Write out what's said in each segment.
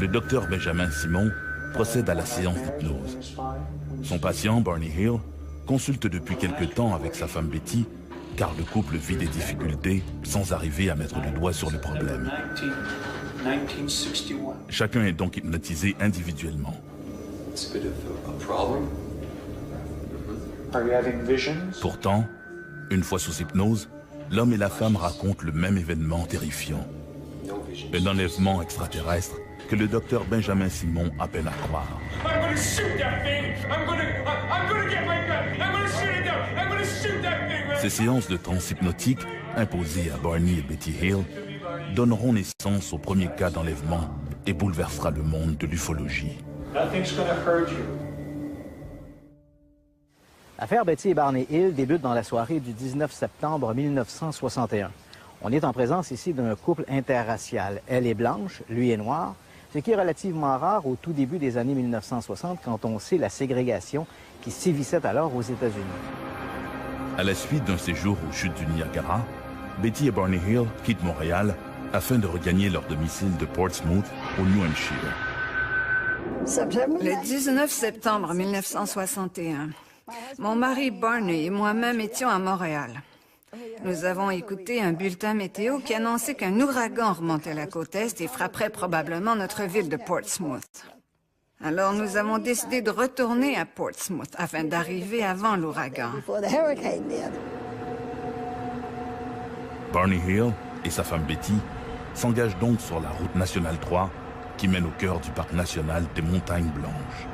Le docteur Benjamin Simon procède à la séance d'hypnose. Son patient, Barney Hill, consulte depuis quelque temps avec sa femme Betty, car le couple vit des difficultés sans arriver à mettre le doigt sur le problème. Chacun est donc hypnotisé individuellement. Pourtant, une fois sous hypnose, l'homme et la femme racontent le même événement terrifiant. Un enlèvement extraterrestre que le docteur Benjamin Simon a peine à croire. Ces séances de transe hypnotique, imposées à Barney et Betty Hill, donneront naissance au premier cas d'enlèvement et bouleversera le monde de l'ufologie. L'affaire Betty et Barney Hill débute dans la soirée du 19 septembre 1961. On est en présence ici d'un couple interracial. Elle est blanche, lui est noir, ce qui est relativement rare au tout début des années 1960 quand on sait la ségrégation qui sévissait alors aux États-Unis. À la suite d'un séjour aux chutes du Niagara, Betty et Barney Hill quittent Montréal afin de regagner leur domicile de Portsmouth au New Hampshire. Le 19 septembre 1961, mon mari Barney et moi-même étions à Montréal. Nous avons écouté un bulletin météo qui annonçait qu'un ouragan remontait la côte Est et frapperait probablement notre ville de Portsmouth. Alors nous avons décidé de retourner à Portsmouth afin d'arriver avant l'ouragan. Barney Hill et sa femme Betty s'engagent donc sur la route nationale 3 qui mène au cœur du parc national des Montagnes Blanches.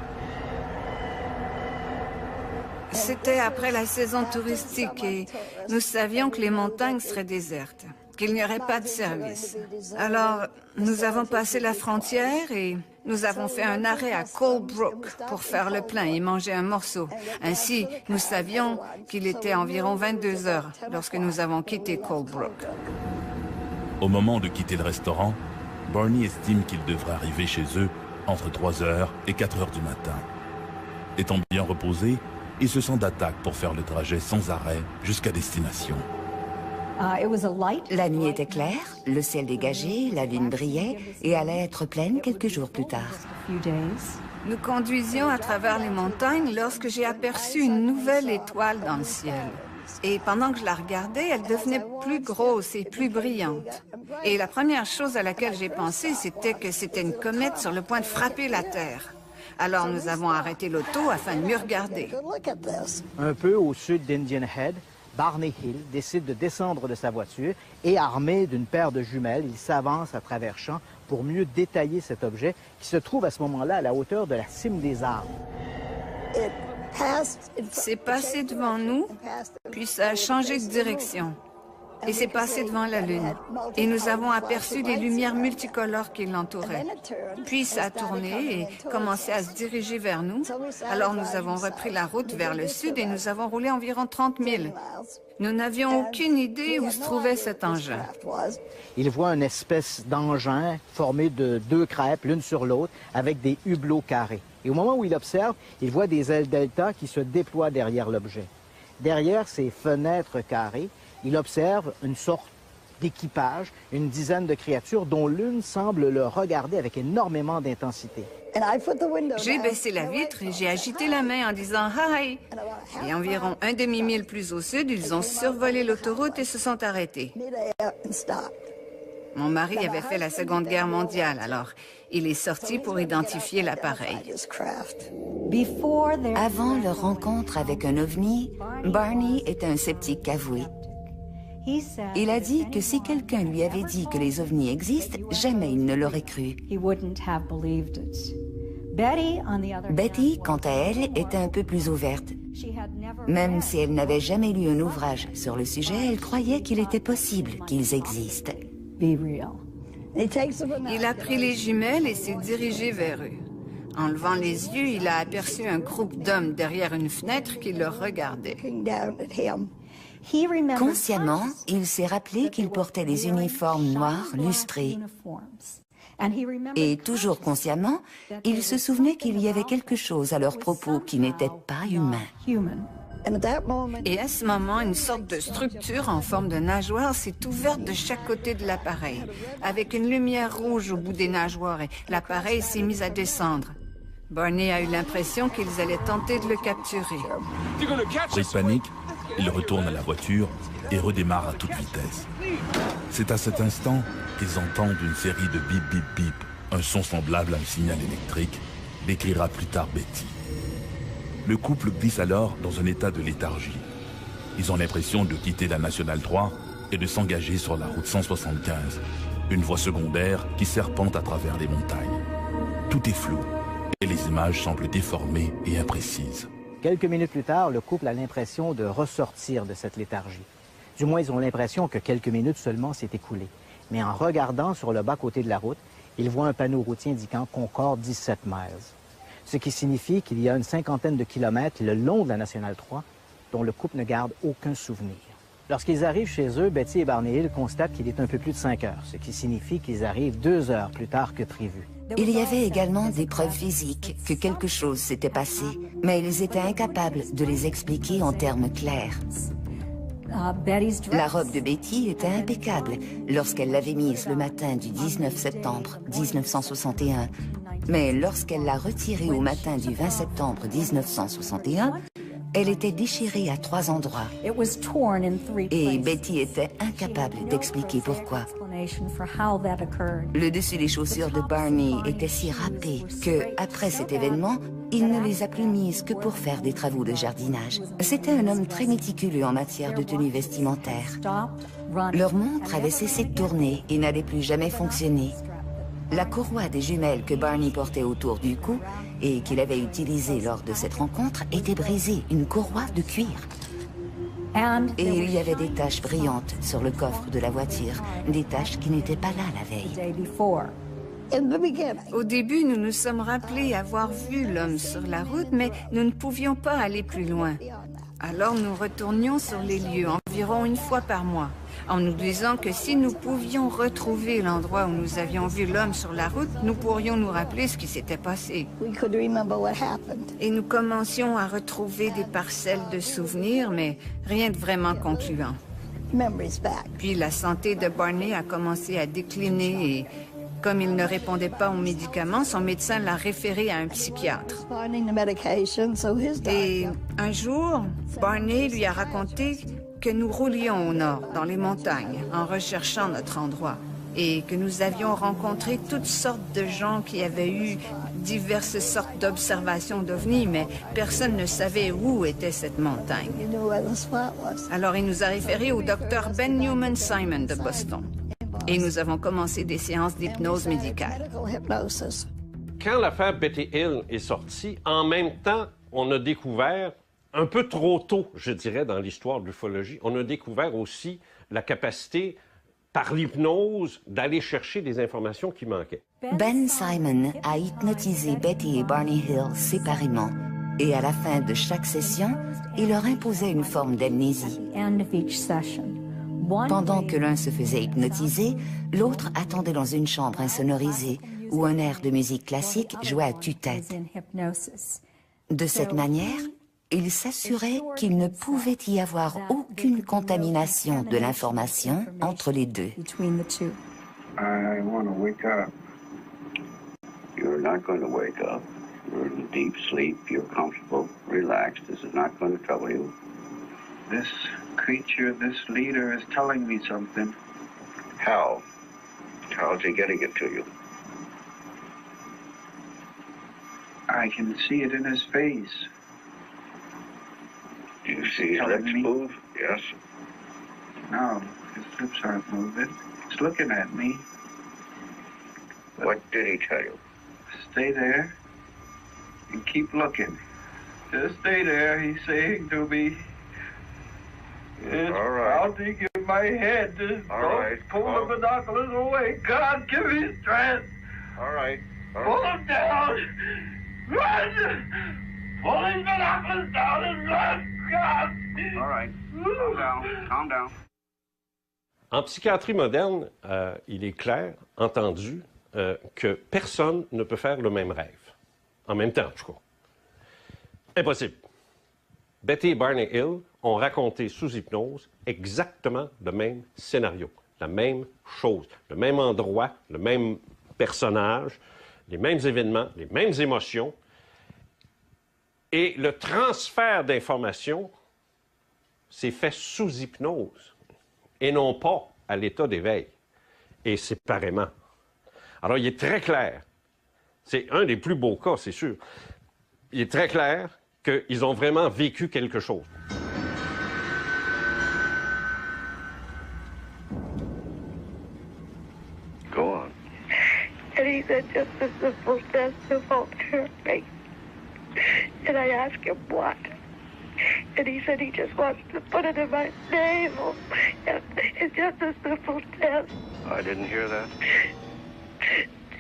C'était après la saison touristique et nous savions que les montagnes seraient désertes, qu'il n'y aurait pas de service. Alors, nous avons passé la frontière et nous avons fait un arrêt à Colebrook pour faire le plein et manger un morceau. Ainsi, nous savions qu'il était environ 22 heures lorsque nous avons quitté Colebrook. Au moment de quitter le restaurant, Barney estime qu'il devrait arriver chez eux entre 3 heures et 4 heures du matin. Étant bien reposé, il se sent d'attaque pour faire le trajet sans arrêt jusqu'à destination. La nuit était claire, le ciel dégagé, la lune brillait et allait être pleine quelques jours plus tard. Nous conduisions à travers les montagnes lorsque j'ai aperçu une nouvelle étoile dans le ciel. Et pendant que je la regardais, elle devenait plus grosse et plus brillante. Et la première chose à laquelle j'ai pensé, c'était que c'était une comète sur le point de frapper la Terre. Alors nous avons arrêté l'auto afin de mieux regarder. Un peu au sud d'Indian Head, Barney Hill décide de descendre de sa voiture et, armé d'une paire de jumelles, il s'avance à travers champs pour mieux détailler cet objet qui se trouve à ce moment-là à la hauteur de la cime des arbres. C'est passé devant nous, puis ça a changé de direction. Et c'est passé devant la Lune. Et nous avons aperçu des lumières multicolores qui l'entouraient. Puis ça a tourné et commencé à se diriger vers nous. Alors nous avons repris la route vers le sud et nous avons roulé environ 30 000. Nous n'avions aucune idée où se trouvait cet engin. Il voit une espèce d'engin formé de 2 crêpes, l'une sur l'autre, avec des hublots carrés. Et au moment où il observe, il voit des ailes delta qui se déploient derrière l'objet. Derrière ces fenêtres carrées, il observe une sorte d'équipage, une dizaine de créatures dont l'une semble le regarder avec énormément d'intensité. J'ai baissé la vitre et j'ai agité la main en disant « Hi ». Et environ un demi-mille plus au sud, ils ont survolé l'autoroute et se sont arrêtés. Mon mari avait fait la Seconde Guerre mondiale, alors il est sorti pour identifier l'appareil. Avant leur rencontre avec un ovni, Barney était un sceptique avoué. Il a dit que si quelqu'un lui avait dit que les ovnis existent, jamais il ne l'aurait cru. Betty, quant à elle, était un peu plus ouverte. Même si elle n'avait jamais lu un ouvrage sur le sujet, elle croyait qu'il était possible qu'ils existent. Il a pris les jumelles et s'est dirigé vers eux. En levant les yeux, il a aperçu un groupe d'hommes derrière une fenêtre qui le regardait. Consciemment, il s'est rappelé qu'il portait des uniformes noirs lustrés. Et toujours consciemment, il se souvenait qu'il y avait quelque chose à leur propos qui n'était pas humain. Et à ce moment, une sorte de structure en forme de nageoire s'est ouverte de chaque côté de l'appareil, avec une lumière rouge au bout des nageoires, et l'appareil s'est mis à descendre. Barney a eu l'impression qu'ils allaient tenter de le capturer. Pris de panique, il retourne à la voiture et redémarre à toute vitesse. C'est à cet instant qu'ils entendent une série de bip bip bip, un son semblable à un signal électrique, décrira plus tard Betty. Le couple glisse alors dans un état de léthargie. Ils ont l'impression de quitter la Nationale 3 et de s'engager sur la route 175, une voie secondaire qui serpente à travers les montagnes. Tout est flou et les images semblent déformées et imprécises. Quelques minutes plus tard, le couple a l'impression de ressortir de cette léthargie. Du moins, ils ont l'impression que quelques minutes seulement s'est écoulé. Mais en regardant sur le bas-côté de la route, ils voient un panneau routier indiquant Concorde 17 miles. Ce qui signifie qu'il y a une cinquantaine de kilomètres le long de la Nationale 3 dont le couple ne garde aucun souvenir. Lorsqu'ils arrivent chez eux, Betty et Barney Hill constatent qu'il est un peu plus de 5 heures, ce qui signifie qu'ils arrivent 2 heures plus tard que prévu. Il y avait également des preuves physiques que quelque chose s'était passé, mais ils étaient incapables de les expliquer en termes clairs. La robe de Betty était impeccable lorsqu'elle l'avait mise le matin du 19 septembre 1961. Mais lorsqu'elle l'a retirée au matin du 20 septembre 1961, elle était déchirée à 3 endroits. Et Betty était incapable d'expliquer pourquoi. Le dessus des chaussures de Barney était si râpé que, après cet événement, il ne les a plus mises que pour faire des travaux de jardinage. C'était un homme très méticuleux en matière de tenue vestimentaire. Leur montre avait cessé de tourner et n'allait plus jamais fonctionner. La courroie des jumelles que Barney portait autour du cou et qu'il avait utilisée lors de cette rencontre était brisée, une courroie de cuir. Et il y avait des taches brillantes sur le coffre de la voiture, des taches qui n'étaient pas là la veille. Au début, nous nous sommes rappelés avoir vu l'homme sur la route, mais nous ne pouvions pas aller plus loin. Alors nous retournions sur les lieux environ une fois par mois, en nous disant que si nous pouvions retrouver l'endroit où nous avions vu l'homme sur la route, nous pourrions nous rappeler ce qui s'était passé. Et nous commencions à retrouver des parcelles de souvenirs, mais rien de vraiment concluant. Puis la santé de Barney a commencé à décliner et, comme il ne répondait pas aux médicaments, son médecin l'a référé à un psychiatre. Et un jour, Barney lui a raconté que nous roulions au nord, dans les montagnes, en recherchant notre endroit, et que nous avions rencontré toutes sortes de gens qui avaient eu diverses sortes d'observations d'ovnis, mais personne ne savait où était cette montagne. Alors il nous a référé au docteur Ben Newman Simon de Boston. Et nous avons commencé des séances d'hypnose médicale. Quand l'affaire Betty Hill est sortie, en même temps, on a découvert, un peu trop tôt, je dirais, dans l'histoire de l'ufologie, on a découvert aussi la capacité, par l'hypnose, d'aller chercher des informations qui manquaient. Ben Simon a hypnotisé Betty et Barney Hill séparément. Et à la fin de chaque session, il leur imposait une forme d'amnésie. Pendant que l'un se faisait hypnotiser, l'autre attendait dans une chambre insonorisée où un air de musique classique jouait à tue-tête. De cette manière, il s'assurait qu'il ne pouvait y avoir aucune contamination de l'information entre les deux. I want to wake up. You're not going to wake up. You're in deep sleep. You're comfortable, relaxed. This is not going to trouble you. This creature, this leader is telling me something. How? How's he getting it to you? I can see it in his face. Do you see his lips move? Yes. No, his lips aren't moving. He's looking at me. What did he tell you? Stay there and keep looking. Just stay there, he's saying to me. It's All right. pounding in my head. Just All don't right. pull Well- the binoculars away. God, give me strength. All right. All Pull right. them down. Run! Pull these binoculars down and run. God! All right. Calm down. Calm down. En psychiatrie moderne, il est clair, entendu, que personne ne peut faire le même rêve. En même temps, en tout cas. Impossible. Betty et Barney Hill ont raconté sous hypnose exactement le même scénario, la même chose, le même endroit, le même personnage, les mêmes événements, les mêmes émotions. Et le transfert d'informations s'est fait sous hypnose et non pas à l'état d'éveil, et séparément. Alors, il est très clair, c'est un des plus beaux cas, c'est sûr, il est très clair qu'ils ont vraiment vécu quelque chose. Go on. And he said just a simple test of her face. And I asked him what. And he said he just wants to put it in my navel. And it's just a simple test. I didn't hear that.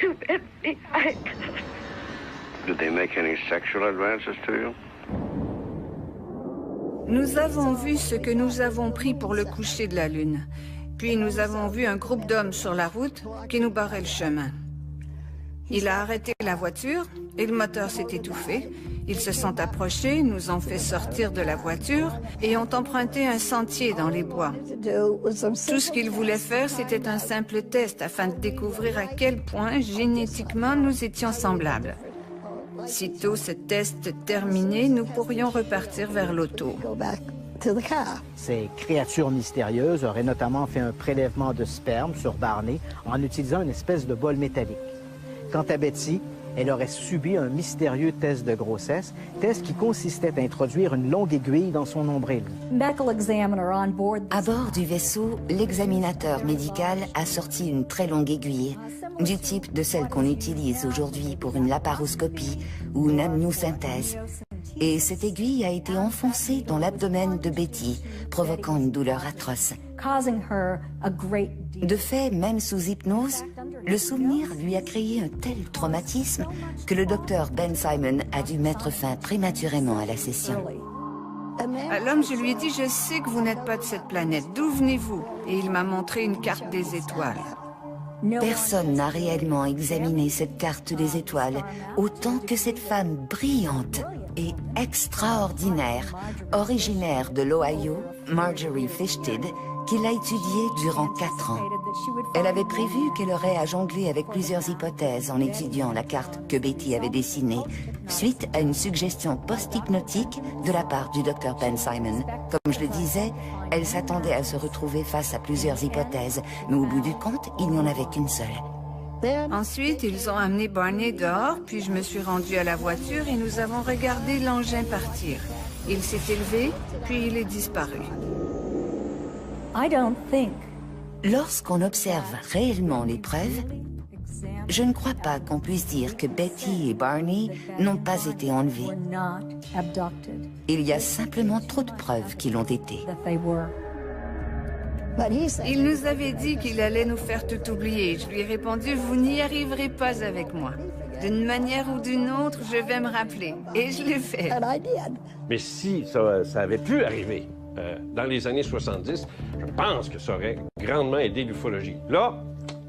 To FBI. Did they make any sexual advances to you? Nous avons vu ce que nous avons pris pour le coucher de la Lune. Puis nous avons vu un groupe d'hommes sur la route qui nous barrait le chemin. Il a arrêté la voiture et le moteur s'est étouffé. Ils se sont approchés, nous ont fait sortir de la voiture et ont emprunté un sentier dans les bois. Tout ce qu'ils voulaient faire, c'était un simple test afin de découvrir à quel point génétiquement nous étions semblables. Sitôt ce test terminé, nous pourrions repartir vers l'auto. Ces créatures mystérieuses auraient notamment fait un prélèvement de sperme sur Barney en utilisant une espèce de bol métallique. Quant à Betty, elle aurait subi un mystérieux test de grossesse, test qui consistait à introduire une longue aiguille dans son nombril. À bord du vaisseau, l'examinateur médical a sorti une très longue aiguille, du type de celle qu'on utilise aujourd'hui pour une laparoscopie ou une amniosynthèse. Et cette aiguille a été enfoncée dans l'abdomen de Betty, provoquant une douleur atroce. De fait, même sous hypnose, le souvenir lui a créé un tel traumatisme que le docteur Ben Simon a dû mettre fin prématurément à la session. À l'homme, je lui ai dit, je sais que vous n'êtes pas de cette planète. D'où venez-vous? Et il m'a montré une carte des étoiles. Personne n'a réellement examiné cette carte des étoiles autant que cette femme brillante et extraordinaire, originaire de l'Ohio, Marjorie Fishted, qui l'a étudiée durant 4 ans. Elle avait prévu qu'elle aurait à jongler avec plusieurs hypothèses en étudiant la carte que Betty avait dessinée, suite à une suggestion post-hypnotique de la part du Dr Ben Simon. Comme je le disais, elle s'attendait à se retrouver face à plusieurs hypothèses, mais au bout du compte, il n'y en avait qu'une seule. Ensuite, ils ont amené Barney dehors, puis je me suis rendue à la voiture et nous avons regardé l'engin partir. Il s'est élevé, puis il est disparu. Lorsqu'on observe réellement les preuves, je ne crois pas qu'on puisse dire que Betty et Barney n'ont pas été enlevés. Il y a simplement trop de preuves qu'ils l'ont été. Il nous avait dit qu'il allait nous faire tout oublier. Je lui ai répondu, vous n'y arriverez pas avec moi. D'une manière ou d'une autre, je vais me rappeler. Et je l'ai fait. Mais si ça avait pu arriver dans les années 70, je pense que ça aurait grandement aidé l'ufologie. Là,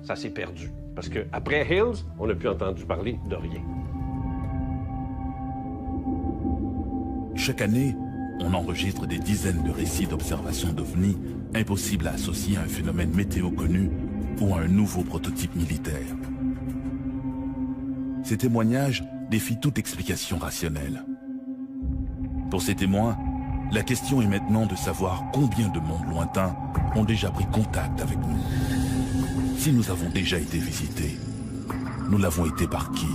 ça s'est perdu. Parce qu'après Hills, on n'a plus entendu parler de rien. Chaque année, on enregistre des dizaines de récits d'observations d'OVNI impossibles à associer à un phénomène météo connu ou à un nouveau prototype militaire. Ces témoignages défient toute explication rationnelle. Pour ces témoins, la question est maintenant de savoir combien de mondes lointains ont déjà pris contact avec nous. Si nous avons déjà été visités, nous l'avons été par qui?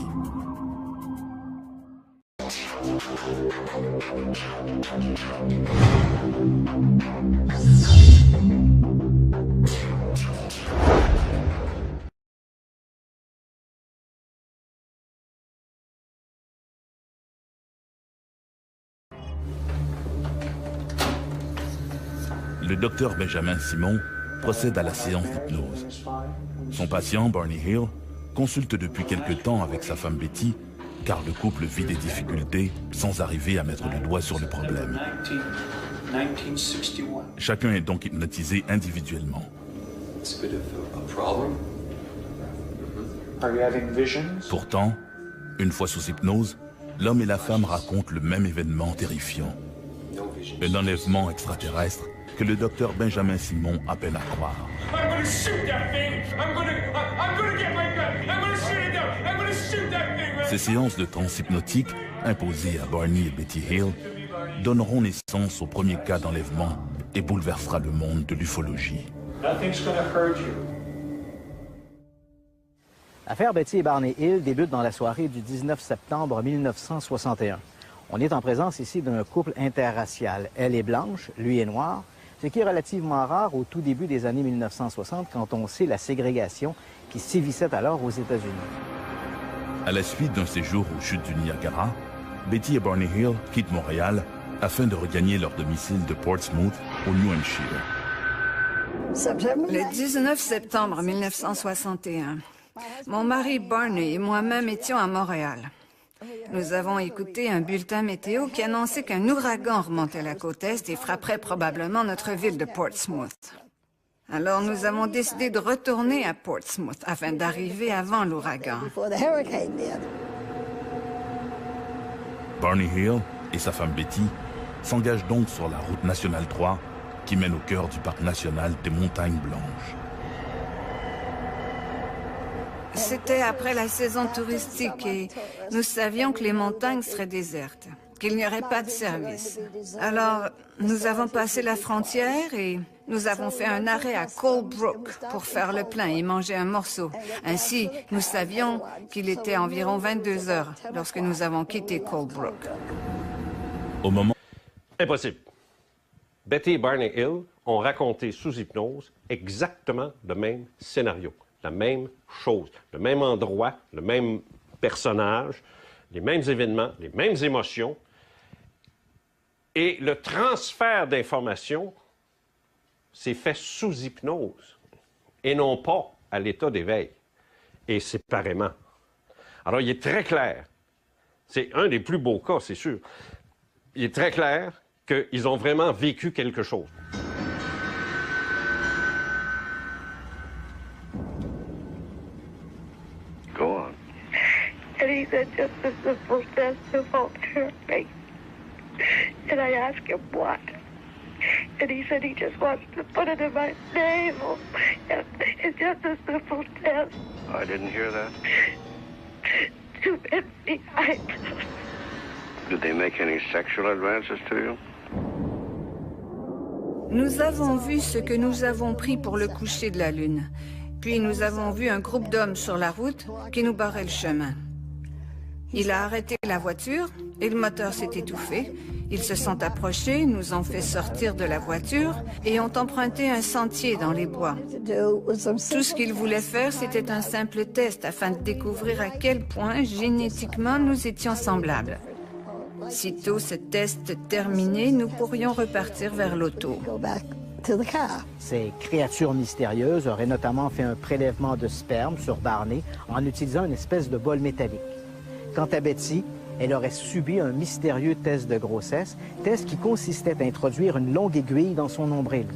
Le docteur Benjamin Simon procède à la séance d'hypnose. Son patient, Barney Hill, consulte depuis quelque temps avec sa femme Betty, car le couple vit des difficultés sans arriver à mettre le doigt sur le problème. Chacun est donc hypnotisé individuellement. Pourtant, une fois sous hypnose, l'homme et la femme racontent le même événement terrifiant. Un enlèvement extraterrestre que le docteur Benjamin Simon appelle à croire. Ces séances de transe hypnotique, imposées à Barney et Betty Hill, donneront naissance au premier cas d'enlèvement et bouleversera le monde de l'ufologie. L'affaire Betty et Barney Hill débute dans la soirée du 19 septembre 1961. On est en présence ici d'un couple interracial. Elle est blanche, lui est noir, ce qui est relativement rare au tout début des années 1960 quand on sait la ségrégation qui sévissait alors aux États-Unis. À la suite d'un séjour aux chutes du Niagara, Betty et Barney Hill quittent Montréal afin de regagner leur domicile de Portsmouth, au New Hampshire. Le 19 septembre 1961, mon mari Barney et moi-même étions à Montréal. Nous avons écouté un bulletin météo qui annonçait qu'un ouragan remontait la côte Est et frapperait probablement notre ville de Portsmouth. Alors nous avons décidé de retourner à Portsmouth afin d'arriver avant l'ouragan. Barney Hill et sa femme Betty s'engagent donc sur la route nationale 3 qui mène au cœur du parc national des Montagnes Blanches. C'était après la saison touristique et nous savions que les montagnes seraient désertes, qu'il n'y aurait pas de service. Alors, nous avons passé la frontière et nous avons fait un arrêt à Colebrook pour faire le plein et manger un morceau. Ainsi, nous savions qu'il était environ 22 heures lorsque nous avons quitté Colebrook. Au moment... Impossible. Betty et Barney Hill ont raconté sous hypnose exactement le même scénario, la même chose, le même endroit, le même personnage, les mêmes événements, les mêmes émotions. Et le transfert d'informations s'est fait sous hypnose et non pas à l'état d'éveil, et séparément. Alors, il est très clair, c'est un des plus beaux cas, c'est sûr, il est très clair qu'ils ont vraiment vécu quelque chose. Go on. And he said, just a simple test to falter faith. And I asked him what. And he said he just wants to put it in my navel. And it's just a simple test. I didn't hear that. To FBI. Did they make any sexual advances to you? Nous avons vu ce que nous avons pris pour le coucher de la Lune. Puis nous avons vu un groupe d'hommes sur la route qui nous barrait le chemin. Il a arrêté la voiture et le moteur s'est étouffé. Ils se sont approchés, nous ont fait sortir de la voiture et ont emprunté un sentier dans les bois. Tout ce qu'ils voulaient faire, c'était un simple test afin de découvrir à quel point génétiquement nous étions semblables. Sitôt ce test terminé, nous pourrions repartir vers l'auto. Ces créatures mystérieuses auraient notamment fait un prélèvement de sperme sur Barney en utilisant une espèce de bol métallique. Quant à Betty, elle aurait subi un mystérieux test de grossesse, test qui consistait à introduire une longue aiguille dans son nombril.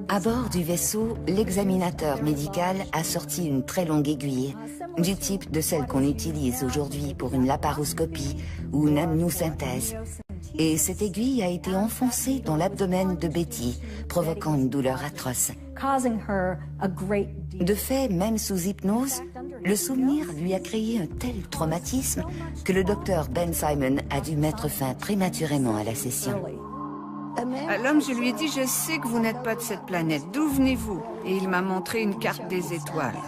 À bord du vaisseau, l'examinateur médical a sorti une très longue aiguille, du type de celle qu'on utilise aujourd'hui pour une laparoscopie ou une amniosynthèse. Et cette aiguille a été enfoncée dans l'abdomen de Betty, provoquant une douleur atroce. De fait, même sous hypnose, le souvenir lui a créé un tel traumatisme que le docteur Ben Simon a dû mettre fin prématurément à la session. À l'homme, je lui ai dit, je sais que vous n'êtes pas de cette planète, d'où venez-vous? Et il m'a montré une carte des étoiles.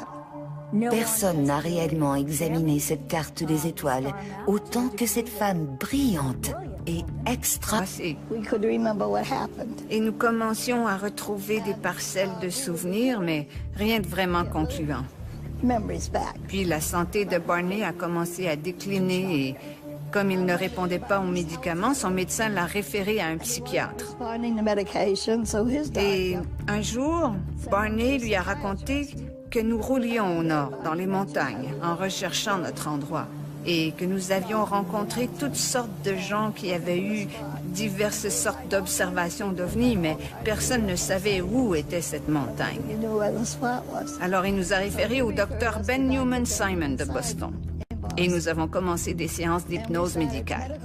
Personne n'a réellement examiné cette carte des étoiles autant que cette femme brillante et extra... Et nous commencions à retrouver des parcelles de souvenirs, mais rien de vraiment concluant. Puis la santé de Barney a commencé à décliner et, comme il ne répondait pas aux médicaments, son médecin l'a référé à un psychiatre. Et un jour, Barney lui a raconté que nous roulions au nord, dans les montagnes, en recherchant notre endroit, et que nous avions rencontré toutes sortes de gens qui avaient eu diverses sortes d'observations d'ovnis, mais personne ne savait où était cette montagne. Alors il nous a référés au docteur Ben Newman Simon de Boston. Et nous avons commencé des séances d'hypnose médicale.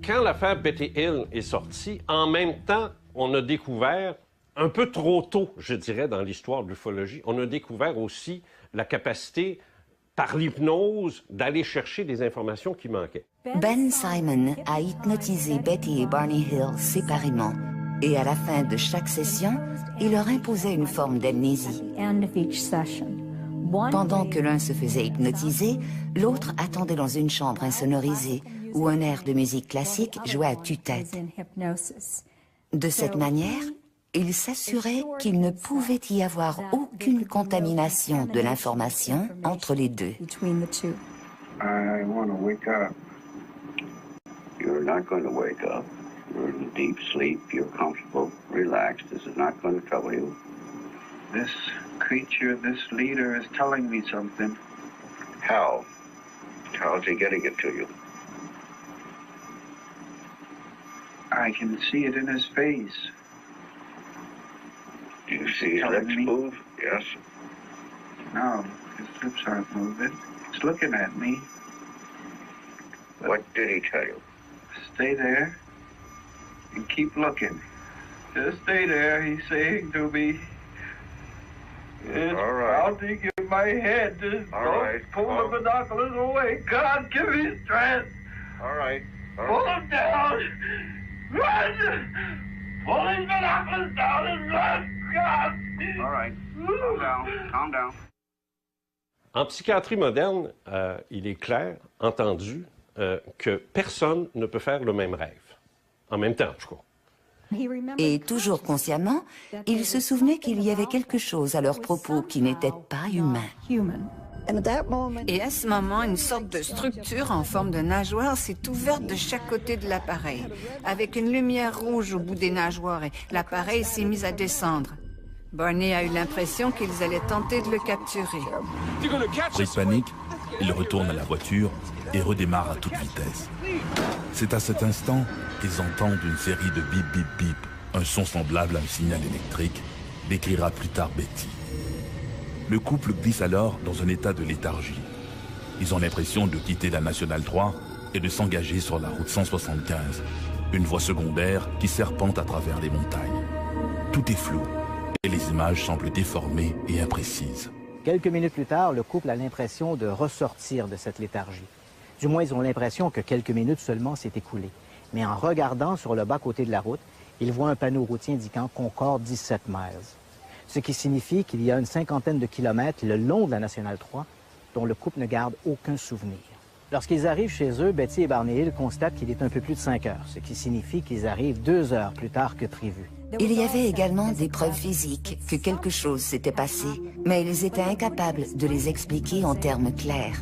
Quand l'affaire Betty Hill est sortie, en même temps, on a découvert, un peu trop tôt, je dirais, dans l'histoire de l'ufologie, on a découvert aussi la capacité, par l'hypnose, d'aller chercher des informations qui manquaient. Ben Simon a hypnotisé Betty et Barney Hill séparément. Et à la fin de chaque session, il leur imposait une forme d'amnésie. Pendant que l'un se faisait hypnotiser, l'autre attendait dans une chambre insonorisée où un air de musique classique jouait à tue-tête. De cette manière, il s'assurait qu'il ne pouvait y avoir aucune contamination de l'information entre les deux. I want to wake up. You're not going to wake up. You're in deep sleep. You're comfortable, relaxed. This is not going to trouble you. This creature, this leader is telling me something. How? How's he getting it to you? I can see it in his face. Do you see his lips move? Yes. No, his lips aren't moving. He's looking at me. What did he tell you? Stay there and keep looking. Just stay there, he's saying to me. It's pounding in my head. Just don't pull the binoculars away. God, give me strength. All right. Pull them down. Run! Pull these binoculars down and run! God! All right. Calm down. Calm down. En psychiatrie moderne, il est clair, entendu, que personne ne peut faire le même rêve. En même temps, je crois. Et toujours consciemment, il se souvenait qu'il y avait quelque chose à leurs propos qui n'était pas humain. Et à ce moment, une sorte de structure en forme de nageoire s'est ouverte de chaque côté de l'appareil, avec une lumière rouge au bout des nageoires, et l'appareil s'est mis à descendre. Barney a eu l'impression qu'ils allaient tenter de le capturer. Pris de panique, il retourne à la voiture et redémarre à toute vitesse. C'est à cet instant qu'ils entendent une série de bip bip bip, un son semblable à un signal électrique, décrira plus tard Betty. Le couple glisse alors dans un état de léthargie. Ils ont l'impression de quitter la Nationale 3 et de s'engager sur la route 175, une voie secondaire qui serpente à travers les montagnes. Tout est flou et les images semblent déformées et imprécises. Quelques minutes plus tard, le couple a l'impression de ressortir de cette léthargie. Du moins, ils ont l'impression que quelques minutes seulement s'est écoulé. Mais en regardant sur le bas-côté de la route, ils voient un panneau routier indiquant Concorde 17 miles. Ce qui signifie qu'il y a une cinquantaine de kilomètres le long de la Nationale 3 dont le couple ne garde aucun souvenir. Lorsqu'ils arrivent chez eux, Betty et Barney Hill constatent qu'il est un peu plus de 5 heures, ce qui signifie qu'ils arrivent 2 heures plus tard que prévu. Il y avait également des preuves physiques que quelque chose s'était passé, mais ils étaient incapables de les expliquer en termes clairs.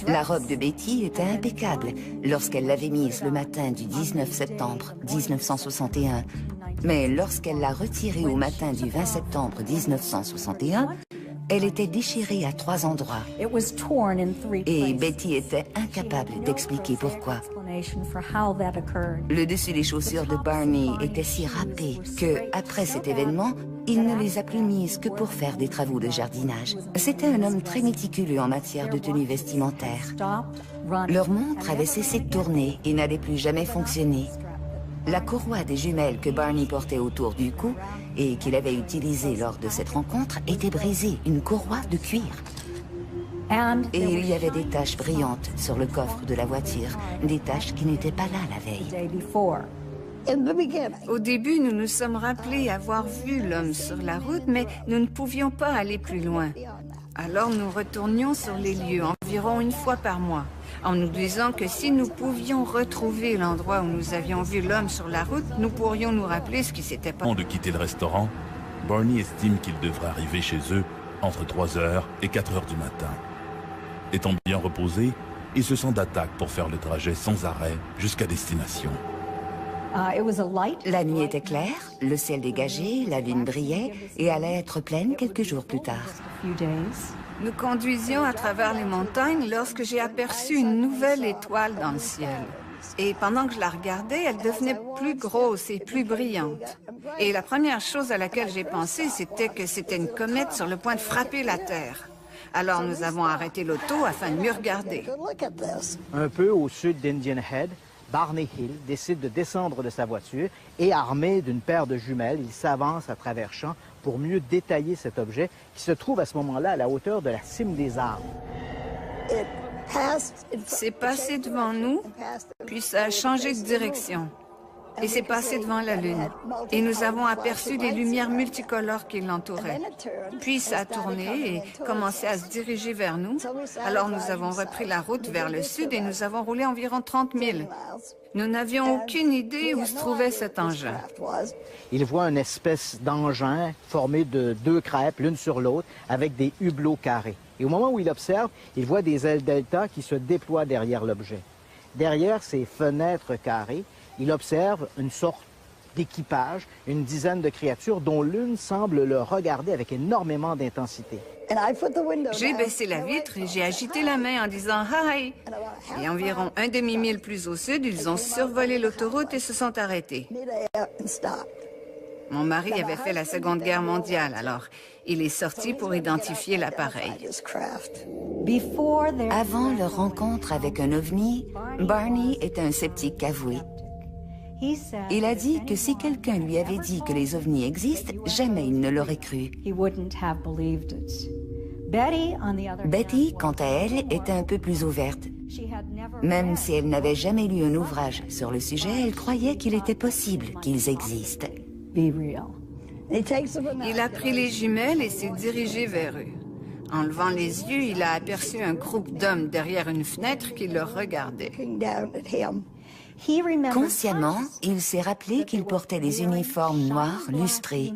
La robe de Betty était impeccable lorsqu'elle l'avait mise le matin du 19 septembre 1961. Mais lorsqu'elle l'a retirée au matin du 20 septembre 1961, elle était déchirée à 3 endroits. Et Betty était incapable d'expliquer pourquoi. Le dessus des chaussures de Barney était si râpé que, après cet événement, il ne les a plus mises que pour faire des travaux de jardinage. C'était un homme très méticuleux en matière de tenue vestimentaire. Leur montre avait cessé de tourner et n'allait plus jamais fonctionner. La courroie des jumelles que Barney portait autour du cou et qu'il avait utilisée lors de cette rencontre était brisée, une courroie de cuir. Et il y avait des taches brillantes sur le coffre de la voiture, des taches qui n'étaient pas là la veille. Au début, nous nous sommes rappelés avoir vu l'homme sur la route, mais nous ne pouvions pas aller plus loin. Alors nous retournions sur les lieux environ une fois par mois, en nous disant que si nous pouvions retrouver l'endroit où nous avions vu l'homme sur la route, nous pourrions nous rappeler ce qui s'était passé. Avant de quitter le restaurant, Barney estime qu'il devrait arriver chez eux entre 3h et 4h du matin. Étant bien reposé, il se sent d'attaque pour faire le trajet sans arrêt jusqu'à destination. La nuit était claire, le ciel dégagé, la lune brillait et allait être pleine quelques jours plus tard. Nous conduisions à travers les montagnes lorsque j'ai aperçu une nouvelle étoile dans le ciel. Et pendant que je la regardais, elle devenait plus grosse et plus brillante. Et la première chose à laquelle j'ai pensé, c'était que c'était une comète sur le point de frapper la Terre. Alors nous avons arrêté l'auto afin de mieux regarder. Un peu au sud d'Indian Head, Barney Hill décide de descendre de sa voiture et, armé d'une paire de jumelles, il s'avance à travers champs pour mieux détailler cet objet qui se trouve à ce moment-là à la hauteur de la cime des arbres. C'est passé devant nous, puis ça a changé de direction. Et c'est passé devant la Lune. Et nous avons aperçu les lumières multicolores qui l'entouraient. Puis ça a tourné et commencé à se diriger vers nous. Alors nous avons repris la route vers le sud et nous avons roulé environ 30 000. Nous n'avions aucune idée où se trouvait cet engin. Il voit une espèce d'engin formé de deux crêpes, l'une sur l'autre, avec des hublots carrés. Et au moment où il observe, il voit des ailes delta qui se déploient derrière l'objet. Derrière ces fenêtres carrées, il observe une sorte d'équipage, une dizaine de créatures dont l'une semble le regarder avec énormément d'intensité. J'ai baissé la vitre et j'ai agité la main en disant « Hi ». Et environ un demi-mille plus au sud, ils ont survolé l'autoroute et se sont arrêtés. Mon mari avait fait la Seconde Guerre mondiale, alors il est sorti pour identifier l'appareil. Avant leur rencontre avec un ovni, Barney était un sceptique avoué. Il a dit que si quelqu'un lui avait dit que les ovnis existent, jamais il ne l'aurait cru. Betty, quant à elle, était un peu plus ouverte. Même si elle n'avait jamais lu un ouvrage sur le sujet, elle croyait qu'il était possible qu'ils existent. Il a pris les jumelles et s'est dirigé vers eux. En levant les yeux, il a aperçu un groupe d'hommes derrière une fenêtre qui le regardait. Consciemment, il s'est rappelé qu'ils portaient des uniformes noirs lustrés.